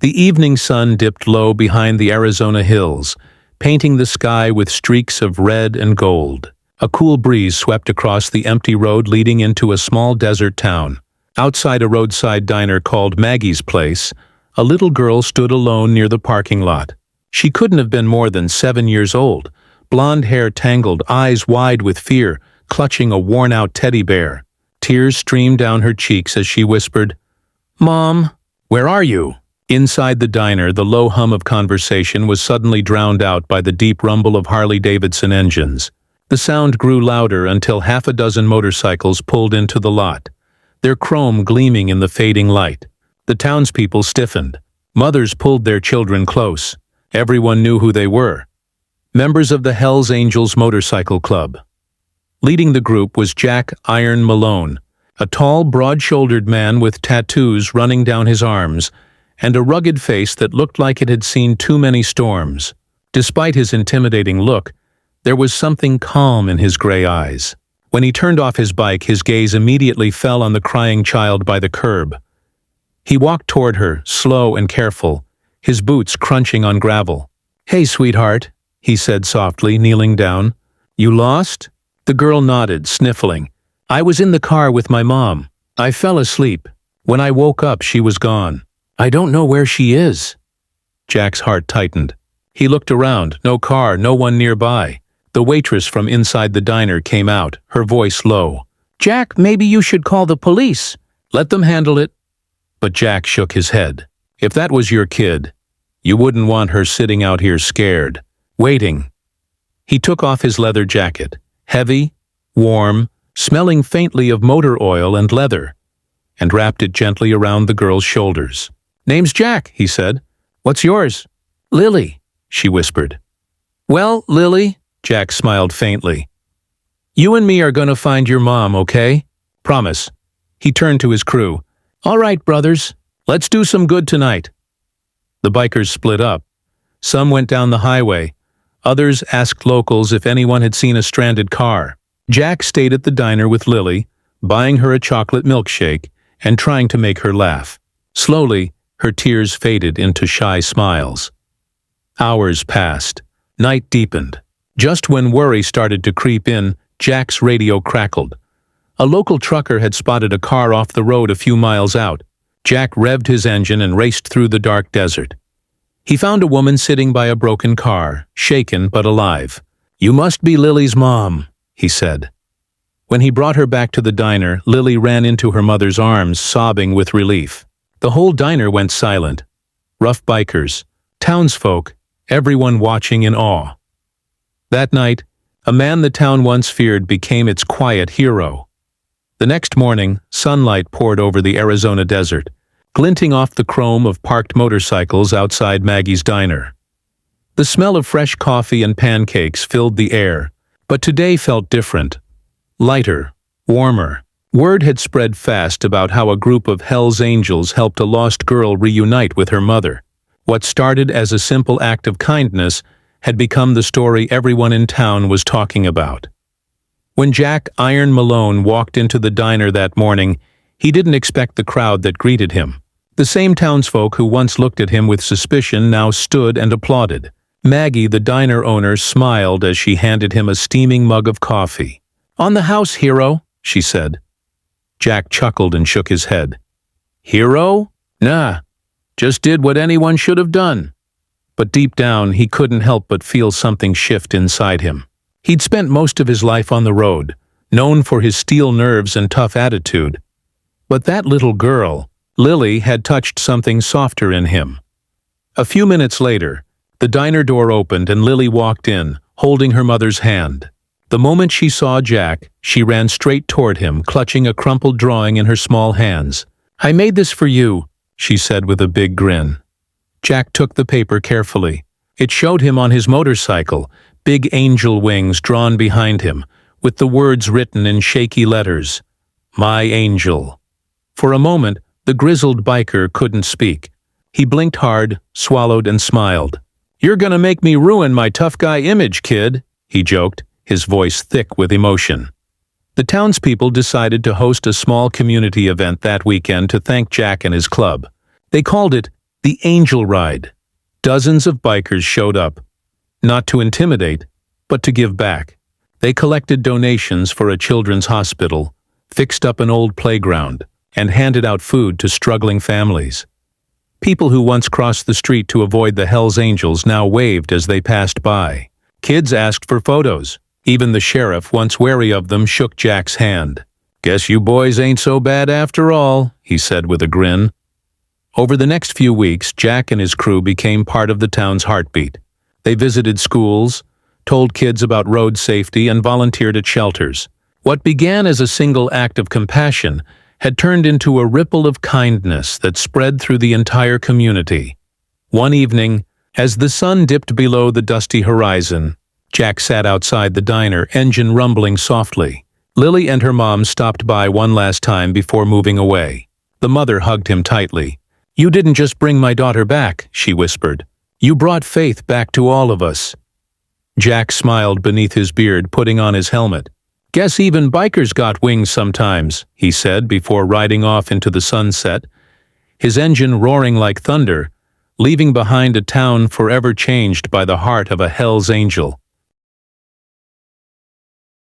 The evening sun dipped low behind the Arizona hills, painting the sky with streaks of red and gold. A cool breeze swept across the empty road leading into a small desert town. Outside a roadside diner called Maggie's Place, a little girl stood alone near the parking lot. She couldn't have been more than 7 years old, blonde hair tangled, eyes wide with fear, clutching a worn-out teddy bear. Tears streamed down her cheeks as she whispered, "Mom, where are you?" Inside the diner, the low hum of conversation was suddenly drowned out by the deep rumble of Harley-Davidson engines. The sound grew louder until half a dozen motorcycles pulled into the lot, their chrome gleaming in the fading light. The townspeople stiffened. Mothers pulled their children close. Everyone knew who they were. Members of the Hells Angels Motorcycle Club. Leading the group was Jack "Iron" Malone, a tall, broad-shouldered man with tattoos running down his arms, and a rugged face that looked like it had seen too many storms. Despite his intimidating look, there was something calm in his gray eyes. When he turned off his bike, his gaze immediately fell on the crying child by the curb. He walked toward her, slow and careful, his boots crunching on gravel. "Hey, sweetheart," he said softly, kneeling down. "You lost?" The girl nodded, sniffling. "I was in the car with my mom. I fell asleep. When I woke up, she was gone. I don't know where she is." Jack's heart tightened. He looked around. No car, no one nearby. The waitress from inside the diner came out, her voice low. "Jack, maybe you should call the police." "Let them handle it." But Jack shook his head. "If that was your kid, you wouldn't want her sitting out here scared, waiting." He took off his leather jacket, heavy, warm, smelling faintly of motor oil and leather, and wrapped it gently around the girl's shoulders. "Name's Jack," he said. "What's yours?" "Lily," she whispered. "Well, Lily," Jack smiled faintly. "You and me are gonna find your mom, okay? Promise." He turned to his crew. "All right, brothers, let's do some good tonight." The bikers split up. Some went down the highway. Others asked locals if anyone had seen a stranded car. Jack stayed at the diner with Lily, buying her a chocolate milkshake and trying to make her laugh. Slowly, her tears faded into shy smiles. Hours passed. Night deepened. Just when worry started to creep in, Jack's radio crackled. A local trucker had spotted a car off the road a few miles out. Jack revved his engine and raced through the dark desert. He found a woman sitting by a broken car, shaken but alive. "You must be Lily's mom," he said. When he brought her back to the diner, Lily ran into her mother's arms, sobbing with relief. The whole diner went silent. Rough bikers, townsfolk, everyone watching in awe. That night, a man the town once feared became its quiet hero. The next morning, sunlight poured over the Arizona desert, glinting off the chrome of parked motorcycles outside Maggie's diner. The smell of fresh coffee and pancakes filled the air, but today felt different. Lighter, warmer. Word had spread fast about how a group of Hells Angels helped a lost girl reunite with her mother. What started as a simple act of kindness had become the story everyone in town was talking about. When Jack "Iron" Malone walked into the diner that morning, he didn't expect the crowd that greeted him. The same townsfolk who once looked at him with suspicion now stood and applauded. Maggie, the diner owner, smiled as she handed him a steaming mug of coffee. "On the house, hero," she said. Jack chuckled and shook his head. "Hero? Nah, just did what anyone should have done." But deep down, he couldn't help but feel something shift inside him. He'd spent most of his life on the road, known for his steel nerves and tough attitude. But that little girl, Lily, had touched something softer in him. A few minutes later, the diner door opened and Lily walked in, holding her mother's hand. The moment she saw Jack, she ran straight toward him, clutching a crumpled drawing in her small hands. "I made this for you," she said with a big grin. Jack took the paper carefully. It showed him on his motorcycle, big angel wings drawn behind him, with the words written in shaky letters, "My Angel." For a moment, the grizzled biker couldn't speak. He blinked hard, swallowed, and smiled. "You're gonna make me ruin my tough guy image, kid," he joked, his voice thick with emotion. The townspeople decided to host a small community event that weekend to thank Jack and his club. They called it The Angel Ride. Dozens of bikers showed up, not to intimidate, but to give back. They collected donations for a children's hospital, fixed up an old playground, and handed out food to struggling families. People who once crossed the street to avoid the Hells Angels now waved as they passed by. Kids asked for photos. Even the sheriff, once wary of them, shook Jack's hand. "Guess you boys ain't so bad after all," he said with a grin. Over the next few weeks, Jack and his crew became part of the town's heartbeat. They visited schools, told kids about road safety, and volunteered at shelters. What began as a single act of compassion had turned into a ripple of kindness that spread through the entire community. One evening, as the sun dipped below the dusty horizon, Jack sat outside the diner, engine rumbling softly. Lily and her mom stopped by one last time before moving away. The mother hugged him tightly. "You didn't just bring my daughter back," she whispered. "You brought faith back to all of us." Jack smiled beneath his beard, putting on his helmet. "Guess even bikers got wings sometimes," he said before riding off into the sunset, his engine roaring like thunder, leaving behind a town forever changed by the heart of a Hells Angel.